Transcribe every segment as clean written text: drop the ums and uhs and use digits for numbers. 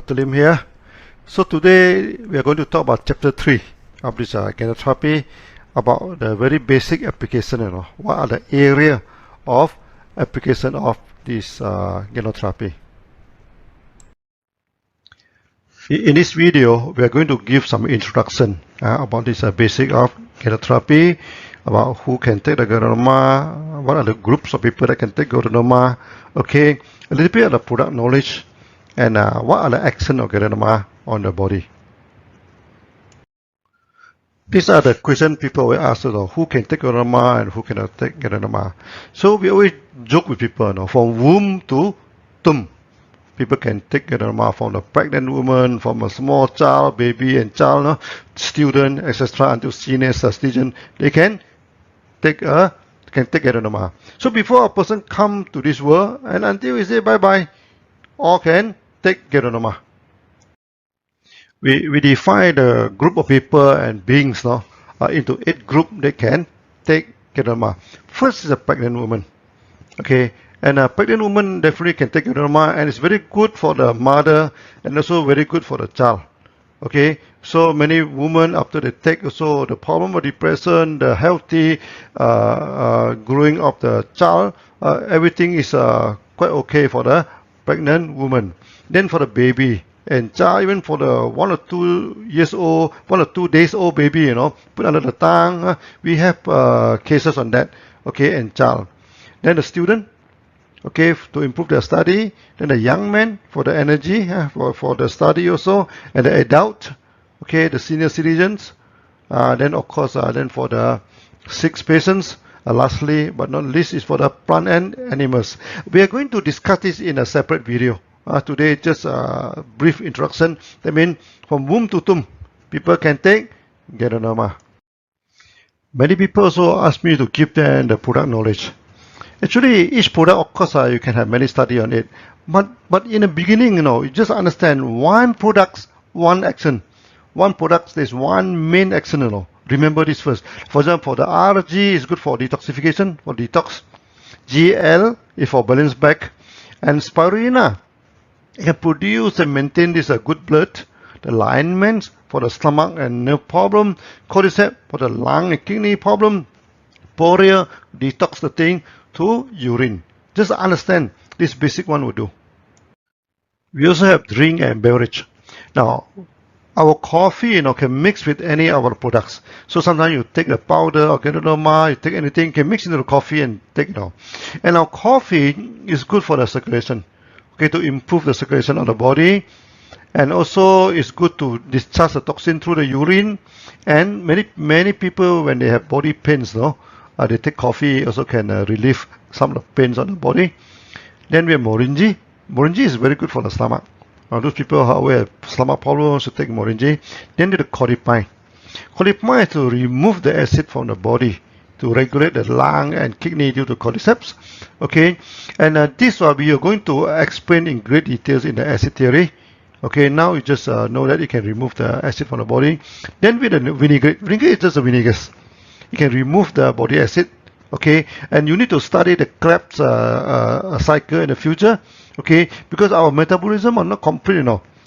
Dr. Lim here. So today we are going to talk about chapter 3 of this GANOTERAPY, about the very basic application. What are the area of application of this GANOTERAPY. In this video, we are going to give some introduction about this basic of GANOTERAPY, about who can take the ganoderma, what are the groups of people that can take ganoderma, okay, a little bit of the product knowledge, and what are the action of ganoderma on the body. These are the questions people will ask, who can take ganoderma and who cannot take ganoderma. So we always joke with people, from womb to tomb. People can take ganoderma from the pregnant woman, from a small child, baby and child, student, etc., until senior student. They can take ganoderma. So before a person come to this world and until we say bye bye, all can take ganoderma. We define the group of people and beings into 8 groups that can take ganoderma. First is a pregnant woman. Okay. And a pregnant woman definitely can take ganoderma, and it's very good for the mother and also very good for the child. Okay, so many women after they take also the problem of depression, the healthy growing of the child, everything is quite okay for the pregnant woman. Then for the baby and child, even for the 1 or 2 years old, 1 or 2 days old baby, put under the tongue, we have cases on that. Okay, and child. Then the student. Okay, to improve their study. Then the young man for the energy, for the study also, and the adult, okay, the senior citizens. Then of course, then for the sick patients. Lastly, but not least, is for the plant and animals. We are going to discuss this in a separate video. Today, just a brief introduction. That means from womb to tomb, people can take ganoderma. Many people also ask me to give them the product knowledge. Actually, each product, of course, you can have many study on it. But in the beginning, you just understand one product, one action. One product, there's one main action, Remember this first. For example, the RG is good for detoxification, for detox. GL is for balance back. And spirulina can produce and maintain this good blood. The alignment for the stomach and nerve problem. Cordyceps for the lung and kidney problem. Poria, detox the thing to urine. Just understand this basic one will do. We also have drink and beverage. Now, our coffee, can mix with any of our products. So sometimes you take the powder or ganoderma, you take anything, can mix into the coffee and take it out. And our coffee is good for the circulation. Okay, to improve the circulation of the body. And also it's good to discharge the toxin through the urine. And many people, when they have body pains, they take coffee, also can relieve some of the pains on the body. Then we have moringi. Moringi is very good for the stomach. Those people who have stomach problems should take moringi. Then the cordyceps. Cordyceps is to remove the acid from the body, to regulate the lung and kidney due to cordyceps. Okay, and this we are going to explain in great details in the acid theory. Okay, now you just know that it can remove the acid from the body. Then with the vinaigrette. Vinaigrette is just a vinegar. You can remove the body acid, okay, and you need to study the Krebs cycle in the future, okay, because our metabolism are not complete,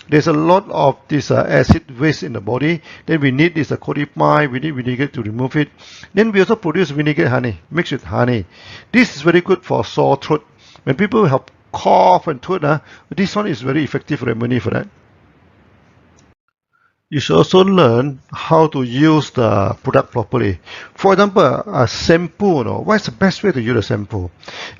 There's a lot of this acid waste in the body. Then we need this cordyceps, we need vinegar to remove it. Then we also produce vinegar honey, mixed with honey. This is very good for sore throat. When people have cough and throat, this one is very effective remedy for that. You should also learn how to use the product properly. For example, a shampoo, what's the best way to use a shampoo?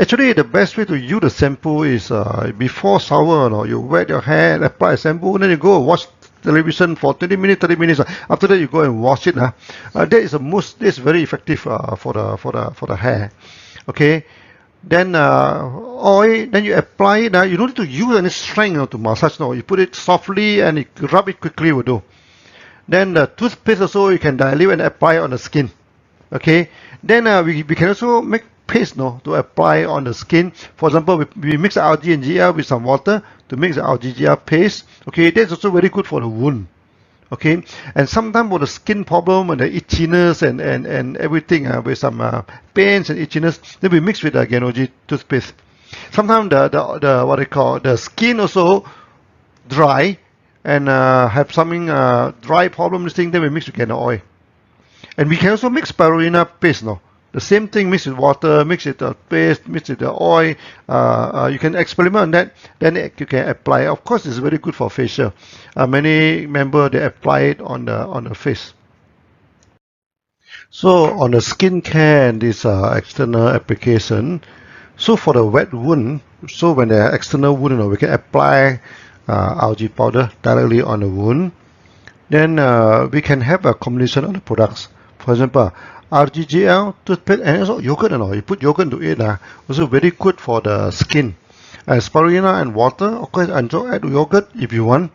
Actually, the best way to use the shampoo is before shower, you wet your hair, apply a shampoo, then you go watch television for 20 minutes, 30 minutes. After that, you go and wash it. That is very effective for the hair. Okay. Then oil, then you apply it. You don't need to use any strength to massage. You put it softly and rub it quickly will do. Then the toothpaste also you can dilute and apply on the skin. Okay. Then we can also make paste to apply on the skin. For example, we mix algae and GL with some water to make the algae GL paste. Okay, that's also very good for the wound. Okay, and sometimes for the skin problem and the itchiness and everything with some pains and itchiness, then we mix with the Ganoji toothpaste. Sometimes the what they call the skin also dry, and have something dry problem, this thing, then we mix with canola oil. And we can also mix spirulina paste, no? The same thing, mix with water, mix with the paste, mix with the oil. You can experiment on that, then you can apply. Of course, it's very good for facial. Many members, they apply it on the face. So on the skincare and this external application, so for the wet wound, so when the external wound, we can apply algae powder directly on the wound. Then we can have a combination of the products. For example, RGGL, toothpaste, and also yogurt. You put yogurt into it, also very good for the skin. Spirulina and water, of course, and so add yogurt if you want.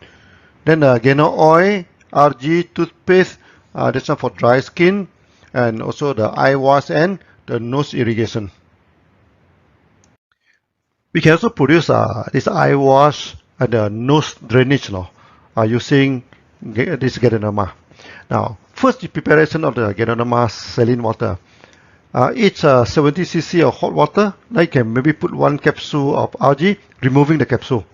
Then canola oil, RG, toothpaste, this one for dry skin, and also the eye wash and the nose irrigation. We can also produce this eye wash and the nose drainage using this Ganoderma. Now, first the preparation of the Ganoderma saline water. Each 70 cc of hot water, now you can maybe put 1 capsule of algae, removing the capsule.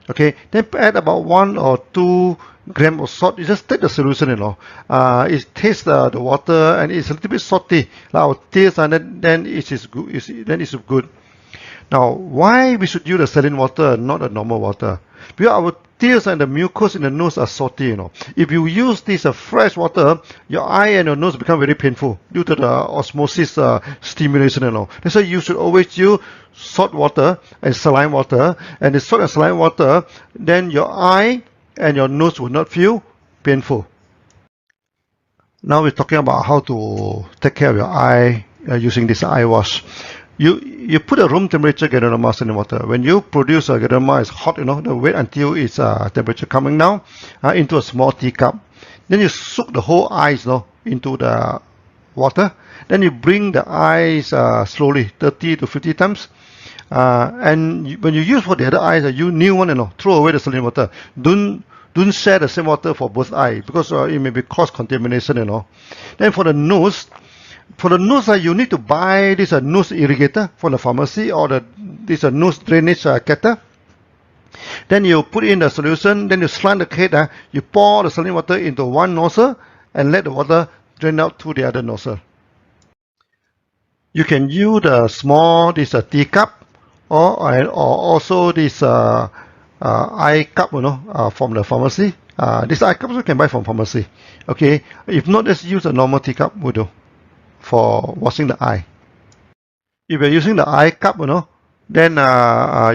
Okay, then add about 1 or 2 grams of salt. You just take the solution, it tastes the water and it's a little bit salty. Our taste, and then it is good. Then it's good. Now, why we should use the saline water, not the normal water? Because our tears and the mucus in the nose are salty, If you use this fresh water, your eye and your nose become very painful due to the osmosis stimulation, That's why you should always use salt water and saline water. And the salt and saline water, then your eye and your nose will not feel painful. Now we're talking about how to take care of your eye using this eye wash. You put a room temperature Ganoderma in the water. When you produce a Ganoderma, it's hot, then wait until its temperature coming down into a small teacup. Then you soak the whole eyes into the water. Then you bring the eyes slowly, 30 to 50 times. And when you use for the other eyes, you new one, throw away the saline water. Don't share the same water for both eyes because it may be cause contamination, Then for the nose, you need to buy this nose irrigator from the pharmacy or this nose drainage kettle. Then you put in the solution, then you slant the head, you pour the saline water into one nozzle and let the water drain out to the other nozzle. You can use the small teacup or also this eye cup, from the pharmacy. This eye cup you can buy from pharmacy. Okay, if not, just use a normal teacup will do for washing the eye. If you're using the eye cup, then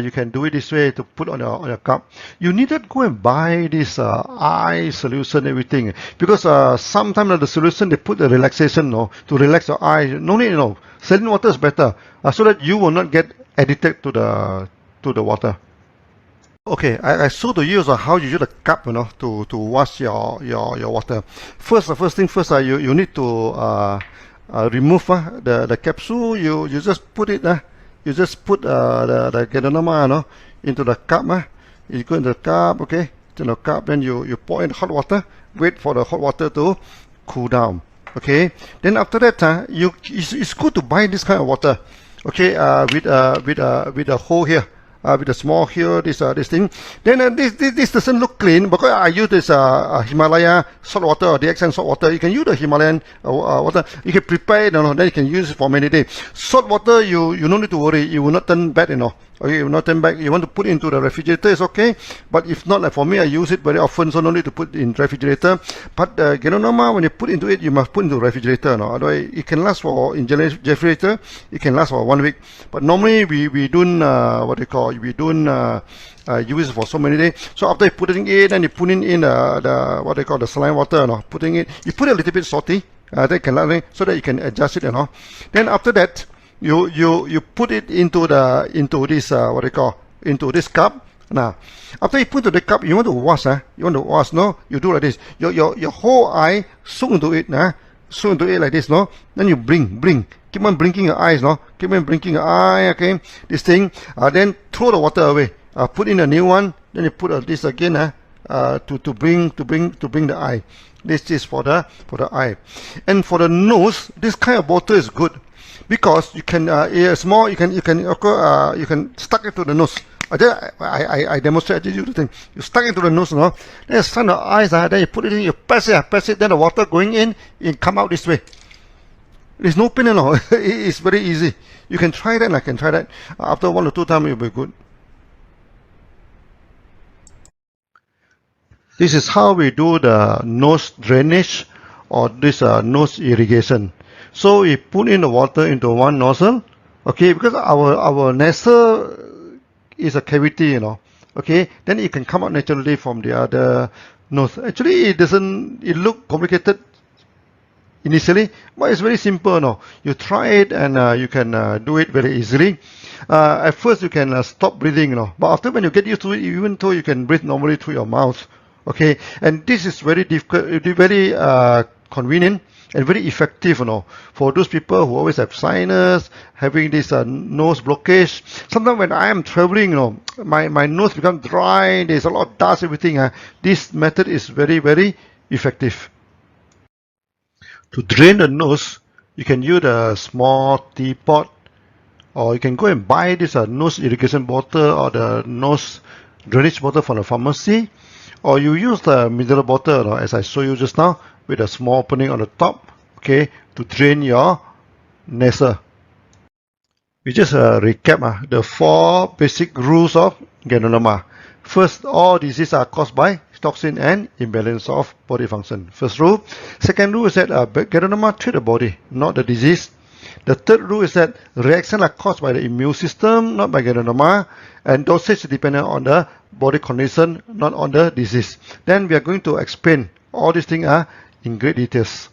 you can do it this way to put on your cup. You needn't go and buy this eye solution, everything, because sometimes the solution they put the relaxation, to relax your eye. No need, saline water is better, so that you will not get addicted to the water. Okay, I show to you how you use the cup, to wash your water. The first thing first, you need to remove the capsule. You just put it you just put the Ganoderma into the cup. You go into the cup, okay, to the cup, then you pour in hot water, wait for the hot water to cool down. Okay, then after that it's good to buy this kind of water, okay, with a hole here. With a small here, this thing. Then this doesn't look clean because I use this Himalaya salt water or DXN salt water. You can use the Himalayan water. You can prepare it, then you can use it for many days. Salt water, you don't need to worry. You will not turn bad, Okay, you will not turn back. You want to put it into the refrigerator, it's okay. But if not, like for me, I use it very often, so no need to put it in refrigerator. But Ganoderma, when you put into it, you must put into the refrigerator. Otherwise, it can last for, in refrigerator, it can last for 1 week. But normally, we don't, we don't use it for so many days. So after you put it in, then you put in the saline water, putting it, you put it a little bit salty, that can last, so that you can adjust it, Then after that, you put it into this into this cup. Now, after you put into the cup, you want to wash, you do like this. Your whole eye soak into it, soak into it like this, Then you blink, keep on blinking your eyes, keep on blinking your eye, okay. This thing, then throw the water away. Put in a new one, then you put this again, to bring the eye. This is for the eye, and for the nose, this kind of bottle is good. Because you can small, you can stuck it to the nose. I demonstrate you the thing. You stuck into the nose, no? Then stuck in the eyes, then you put it in, you press it, then the water going in, it come out this way. There's no pain, no. It's very easy. You can try that, I can try that. After 1 or 2 times, it will be good. This is how we do the nose drainage or this nose irrigation. So we put in the water into one nozzle, okay, because our nasal is a cavity, you know, okay, then it can come out naturally from the other nose. Actually, it look complicated initially, but it's very simple, no. You try it and you can do it very easily. At first you can stop breathing, you know, but after when you get used to it, even though you can breathe normally through your mouth, okay, and this is very difficult, very convenient and very effective, you know, for those people who always have sinus, having this nose blockage. Sometimes when I am traveling, you know, my nose becomes dry, there's a lot of dust, everything. This method is very, very effective. To drain the nose, you can use a small teapot, or you can go and buy this nose irrigation bottle or the nose drainage bottle from the pharmacy, or you use the mineral bottle, you know, as I showed you just now, with a small opening on the top, okay, to drain your nasal. We just recap the 4 basic rules of ganoderma. First, all diseases are caused by toxin and imbalance of body function. First rule. Second rule is that ganoderma treat the body, not the disease. The third rule is that reactions are caused by the immune system, not by ganoderma, and dosage is dependent on the body condition, not on the disease. Then we are going to explain all these things in great details.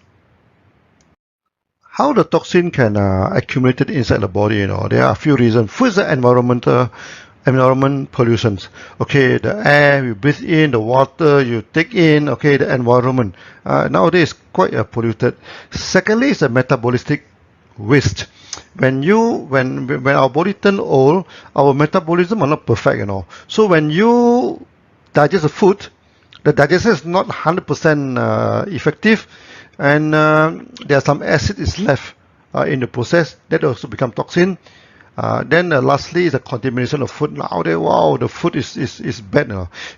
How the toxin can accumulate inside the body, you know, there are a few reasons. First, the environment pollutions. Okay, the air you breathe in, the water you take in, okay, the environment. Nowadays quite polluted. Secondly, is the metabolistic waste. When our body turn old, our metabolism are not perfect, you know. So when you digest the food, the digestion is not 100% effective, and there are some acid is left in the process that also become toxin. Then lastly is the contamination of food. Nowadays, wow, the food is bad.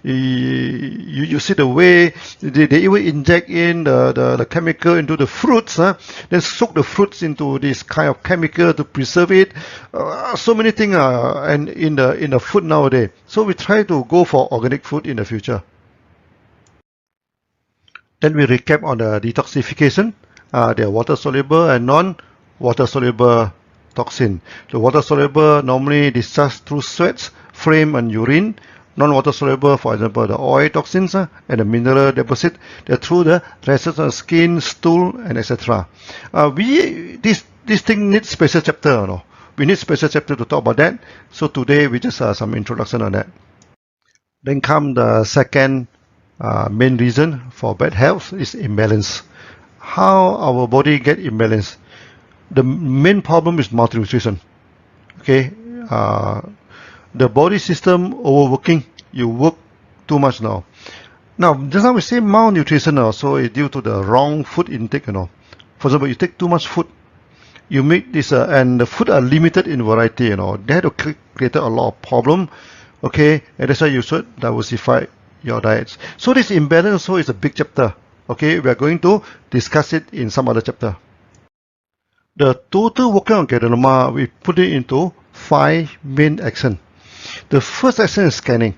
You see the way they even inject in the chemical into the fruits, then soak the fruits into this kind of chemical to preserve it. So many things and in the food nowadays. So we try to go for organic food in the future. Then we recap on the detoxification. They are water soluble and non-water soluble toxin. The water soluble normally discharged through sweats, phlegm, and urine. Non-water soluble, for example, the oil toxins and the mineral deposit, they're through the rashes on skin, stool, and etc. This thing needs special chapter, no? We need special chapter to talk about that. So today we just some introduction on that. Then come the second main reason for bad health is imbalance. How our body get imbalance? The main problem is malnutrition. Okay, the body system overworking. You work too much now. Now, just now we say malnutrition also is due to the wrong food intake. You know, for example, you take too much food. You make this, and the food are limited in variety. You know, that will create a lot of problem. Okay, and that's why you should diversify your diets. So this imbalance also is a big chapter. Okay, we are going to discuss it in some other chapter. The total working on ganoderma, we put it into 5 main actions. The first action is scanning.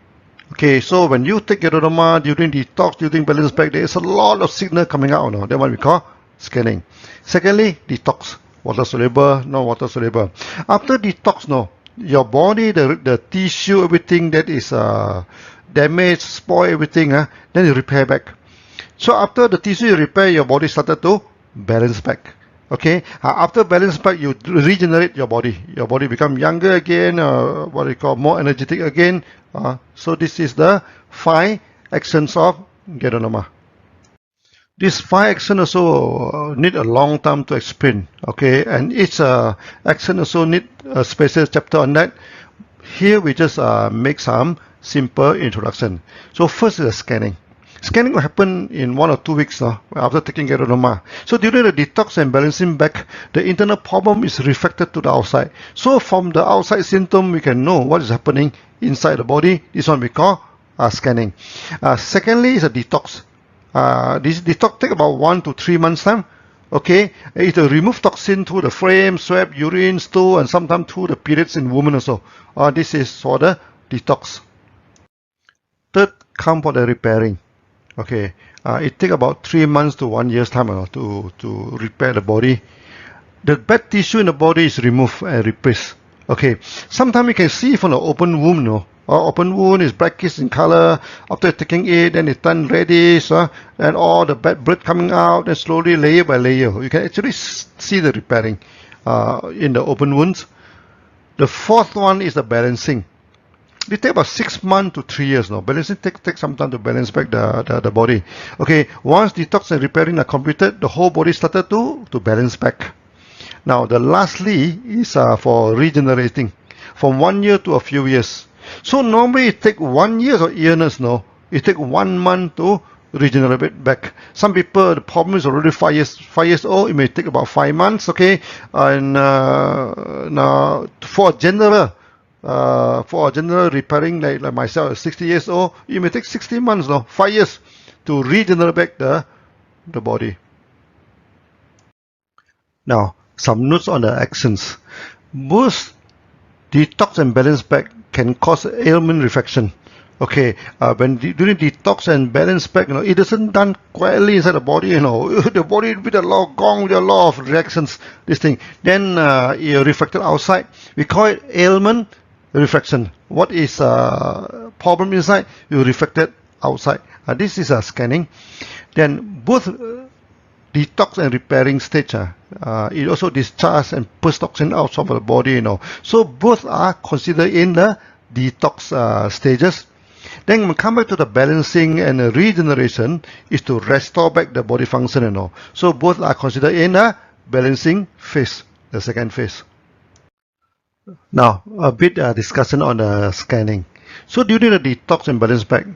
Okay, so when you take ganoderma during detox, during balance back, there is a lot of signal coming out. No? That's what we call scanning. Secondly, detox. Water soluble, non-water soluble. After detox, no, your body, the tissue, everything that is damaged, spoil everything, then you repair back. So after the tissue repair, your body started to balance back. Okay, after balance back, you regenerate your body. Your body become younger again, what we call more energetic again. So this is the 5 actions of ganoderma. These 5 actions also need a long time to explain. Okay, and each action also need a special chapter on that. Here we just make some simple introduction. So first is the scanning. Scanning will happen in 1 or 2 weeks after taking Ganoderma. So during the detox and balancing back, the internal problem is reflected to the outside. So from the outside symptom, we can know what is happening inside the body. This one we call scanning. Secondly is a detox. This detox take about 1 to 3 months time. Okay, it will remove toxin through the frame, sweat, urine, stool, and sometimes through the periods in women also. This is for the detox. Third, come for the repairing. Okay, it takes about 3 months to 1 year's time to repair the body. The bad tissue in the body is removed and replaced. Okay, sometimes you can see from the open wound, open wound is blackish in color. After taking it, then it turns reddish, and all the bad blood coming out, and slowly layer by layer. You can actually see the repairing in the open wounds. The fourth one is the balancing. It takes about 6 months to 3 years. Balancing takes some time to balance back the body. Okay, once detox and repairing are completed, the whole body started to balance back. Now, the lastly is for regenerating from 1 year to a few years. So normally it takes 1 year of illness, it takes 1 month to regenerate back. Some people, the problem is already 5 years old. It may take about 5 months. Okay, and now for a general repairing like myself, 60 years old, it may take 60 months, 5 years to regenerate back the body. Now, some notes on the actions. Both detox and balance back can cause ailment reflection. Okay, during detox and balance back, it doesn't done quietly inside the body, the body with a lot of gong, with a lot of reactions, this thing. Then it reflected outside. We call it ailment reflection. What is problem inside, you reflect it outside. This is a scanning. Then both detox and repairing stage, it also discharge and push toxin out of the body, So both are considered in the detox stages. Then we come back to the balancing and the regeneration is to restore back the body function, So both are considered in the balancing phase, the second phase. Now, a bit discussion on the scanning. So during the detox and balance back,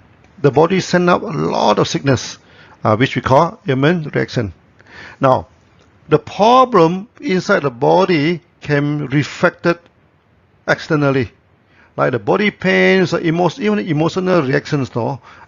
the body sends out a lot of sickness, which we call ailment reaction. Now, the problem inside the body can be reflected externally, like the body pains, even emotional reactions,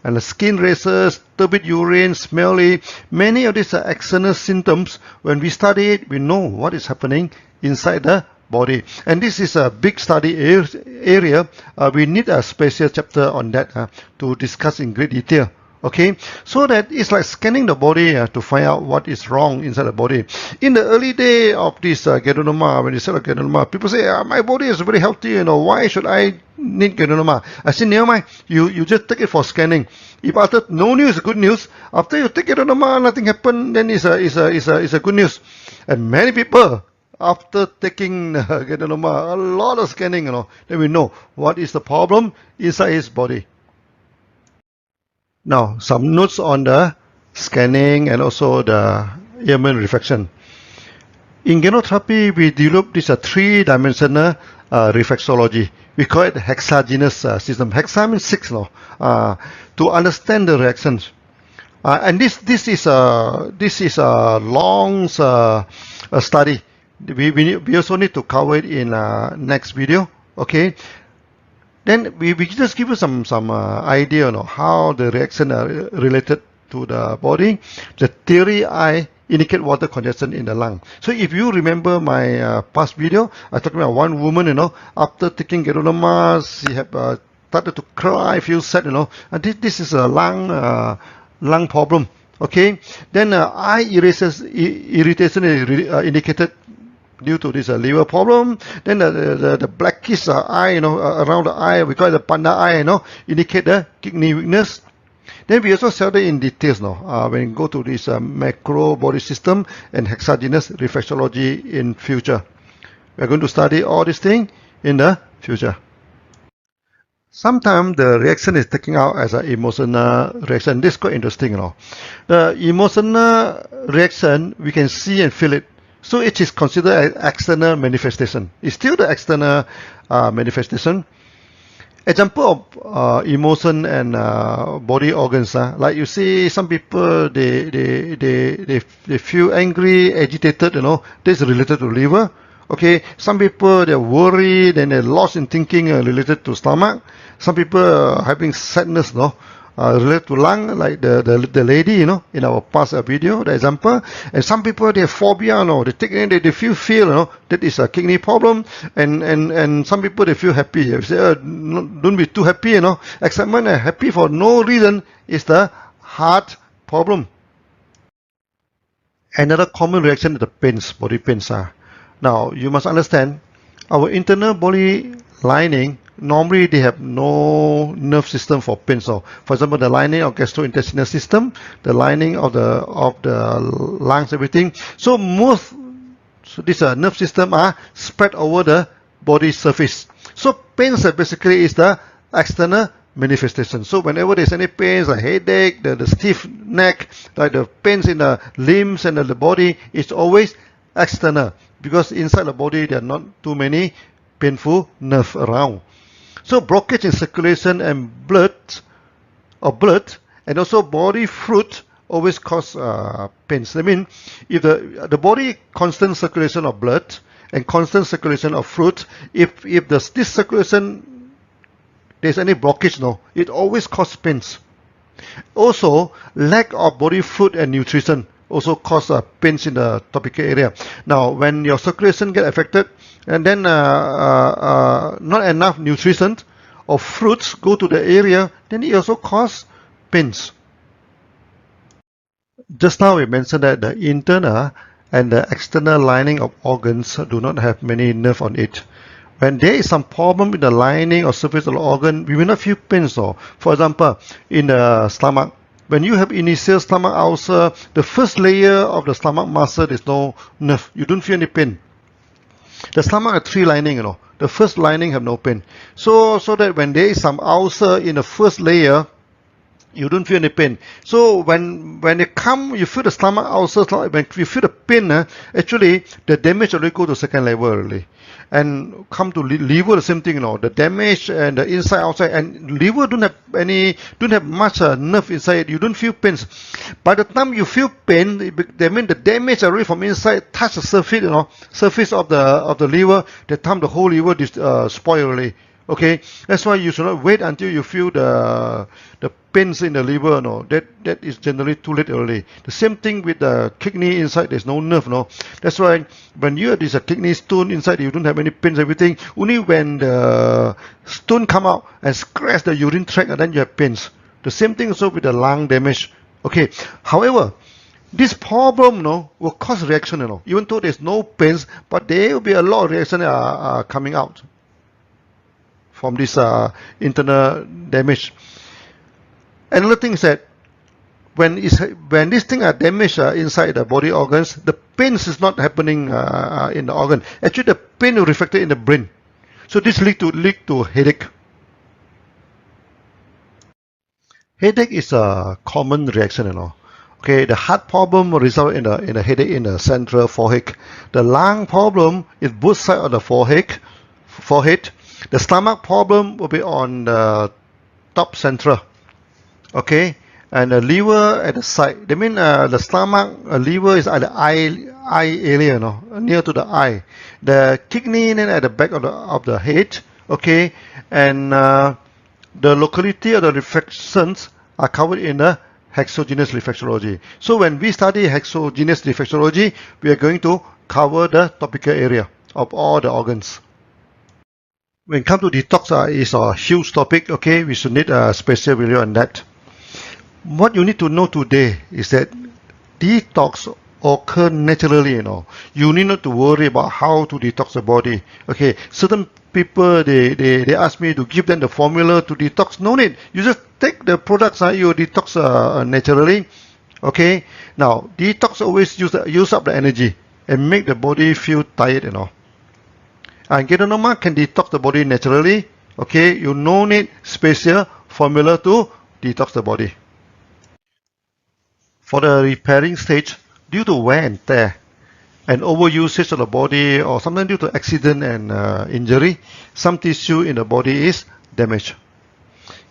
and the skin races, turbid urine, smelly. Many of these are external symptoms. When we study it, we know what is happening inside the body. And this is a big study area. We need a special chapter on that to discuss in great detail. Okay, so that it's like scanning the body to find out what is wrong inside the body. In the early day of this Ganoderma, when you sell Ganoderma, people say, my body is very healthy, why should I need Ganoderma? I say, never mind, you just take it for scanning. If after no news, good news. After you take Ganoderma, nothing happened, then it's a good news. And many people, after taking Ganoderma, a lot of scanning, then we know what is the problem inside his body. Now, some notes on the scanning and also the ailment reflection. In ganotherapy, we developed this three-dimensional reflexology. We call it hexagenous system. Hexa means 6 to understand the reactions. And this is a long study. We also need to cover it in next video. Okay. Then we just give you some idea how the reaction are related to the body. The theory I indicate water congestion in the lung. So if you remember my past video, I talked about one woman, after taking Ganoderma, she had started to cry, feel sad, and this is a lung problem. Okay. Then eye irritation is indicated due to this liver problem. Then the blackish eye, around the eye, we call it the panda eye, indicate the kidney weakness. Then we also study in details when we go to this macro body system and hexagenous reflexology in future. We are going to study all these things in the future. Sometimes the reaction is taken out as an emotional reaction. This is quite interesting, The emotional reaction, we can see and feel it. So it is considered an external manifestation. It's still the external manifestation. Example of emotion and body organs. Like you see, some people they feel angry, agitated. This is related to liver. Okay, some people they're worried and they're lost in thinking related to stomach. Some people are having sadness, related to lung, like the lady, in our past video, the example. And some people they have phobia, they feel fear, that is a kidney problem. And some people they feel happy. They say, don't be too happy, Excitement and happy for no reason is the heart problem. Another common reaction is the pains, body pains. Now, you must understand, our internal body lining, normally they have no nerve system for pain. So, for example, the lining of gastrointestinal system, the lining of the lungs, everything. So this nerve system are spread over the body surface. So pains basically is the external manifestation. So whenever there's any pains, like headache, the stiff neck, like the pains in the limbs and the body, it's always external, because inside the body there are not too many painful nerves around. So blockage in circulation and blood, and also body fluid always cause pains. I mean, if the body constant circulation of blood and constant circulation of fluid, if this circulation there's any blockage, it always causes pains. Also, lack of body fluid and nutrition also cause pains in the topical area. Now, when your circulation get affected, and then not enough nutrition or fruits go to the area, then it also cause pains. Just now we mentioned that the internal and the external lining of organs do not have many nerves on it. When there is some problem in the lining or surface of the organ, we will not feel pains. For example, in the stomach, when you have initial stomach ulcer, the first layer of the stomach muscle, there's no nerve. You don't feel any pain. The stomach has 3 lining, The first lining have no pain. So that when there is some ulcer in the first layer, you don't feel any pain. So when they come, you feel the stomach ulcer, when you feel the pain, actually the damage already go to second level already. And come to liver, the same thing, the damage and the inside, outside, and liver don't have much nerve inside. You don't feel pains. By the time you feel pain, that means the damage already from inside touch the surface of the liver. That time the whole liver is spoiled already. Okay, that's why you should not wait until you feel the pains in the liver. That is generally too late already. The same thing with the kidney inside. There's no nerve. That's why when you have this kidney stone inside, you don't have any pains. Everything only when the stone come out and scratch the urine tract, and then you have pains. The same thing also with the lung damage. Okay. However, this problem, will cause reaction. Even though there's no pains, but there will be a lot of reaction coming out from this internal damage. Another thing is that when this thing are damaged inside the body organs, the pains is not happening in the organ. Actually, the pain is reflected in the brain. So this lead to headache. Headache is a common reaction, Okay, the heart problem will result in a headache in the central forehead. The lung problem is both sides of the forehead. The stomach problem will be on the top central. Okay, and the liver at the side. That means the stomach, liver is at the eye area, near to the eye. The kidney then at the back of the head. Okay, and the locality of the reflections are covered in the hexogenous reflexology. So when we study hexogenous reflexology, we are going to cover the topical area of all the organs. When it comes to detox, it's a huge topic. Okay, we should need a special video on that. What you need to know today is that detox occur naturally. You need not to worry about how to detox the body. Okay, certain people they ask me to give them the formula to detox. No need. You just take the products. You detox naturally. Okay. Now detox always use up the energy and make the body feel tired. And Ganoterapia can detox the body naturally. Okay, you no need special formula to detox the body. For the repairing stage, due to wear and tear and overusage of the body, or sometimes due to accident and injury, some tissue in the body is damaged.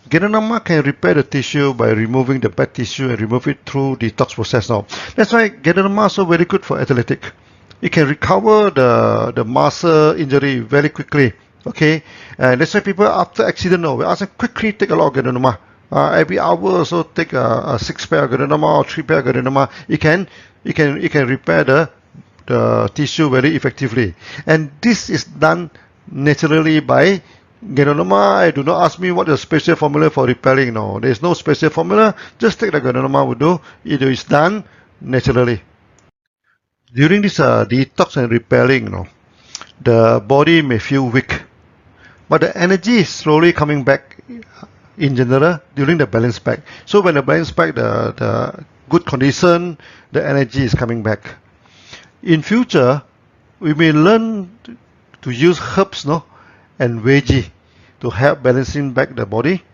Ganoderma can repair the tissue by removing the bad tissue and remove it through detox process now. That's why Ganoderma is so very good for athletic. It can recover the muscle injury very quickly. Okay, and that's why people after accident now, we ask them quickly take a lot of Ganoderma. Every hour or so take a 6 pair of Ganoderma or 3 pair of Ganoderma. It can repair the tissue very effectively. And this is done naturally by Ganoderma. Do not ask me what the special formula for repairing. No, there is no special formula. Just take the Ganoderma will do. It is done naturally. During this detox and repairing, the body may feel weak, but the energy is slowly coming back in general during the balance back. So when the balance back, the good condition, the energy is coming back. In future, we may learn to use herbs and veggie to help balancing back the body.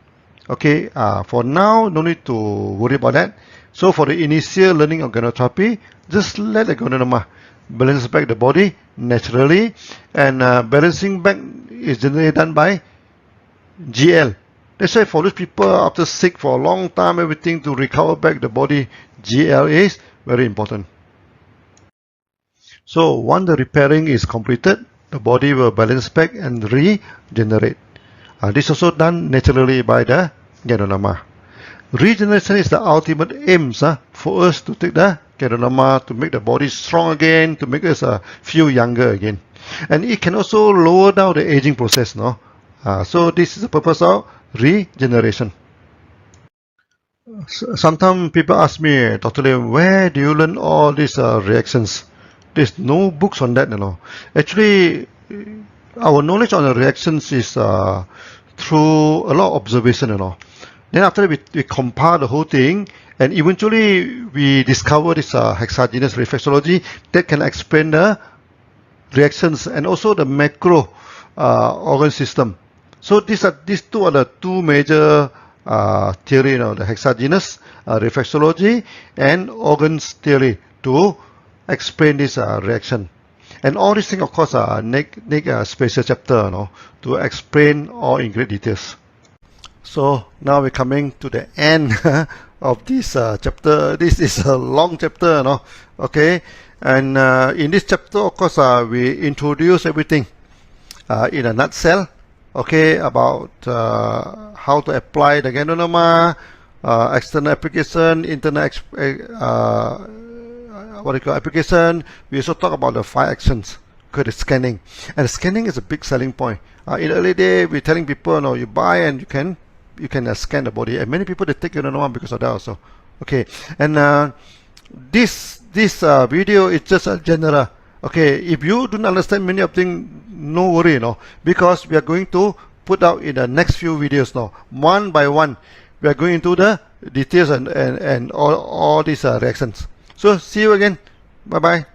Okay, for now, no need to worry about that. So for the initial learning of Ganotherapy, just let the Ganoderma balance back the body naturally, and balancing back is generally done by GL. That's why for those people after sick for a long time, everything to recover back the body, GL is very important. So once the repairing is completed, the body will balance back and regenerate. This is also done naturally by the Ganoderma. Regeneration is the ultimate aim for us to take the Ganoderma to make the body strong again, to make us feel younger again. And it can also lower down the aging process. So this is the purpose of regeneration. Sometimes people ask me, Dr. Lim, where do you learn all these reactions? There's no books on that. Actually, our knowledge on the reactions is through a lot of observation. Then after that, we compile the whole thing, and eventually we discover this hexagenous reflexology that can explain the reactions and also the macro organ system. So these two are the two major theory, the hexagenous reflexology and organs theory to explain this reaction. And all these things, of course, need a special chapter to explain all in great details. So now we're coming to the end of this chapter. This is a long chapter, okay? And in this chapter, of course, we introduce everything in a nutshell, okay, about how to apply the Ganoderma, external application, internal application. We also talk about the 5 actions. Okay, the scanning. And scanning is a big selling point. In the early day, we're telling people, you buy and you can scan the body, and many people they take Ganoderma because of that also. Okay, and this video is just a general. Okay, if you don't understand many of things, no worry, because we are going to put out in the next few videos one by one. We are going into the details and all these reactions. So see you again. Bye bye.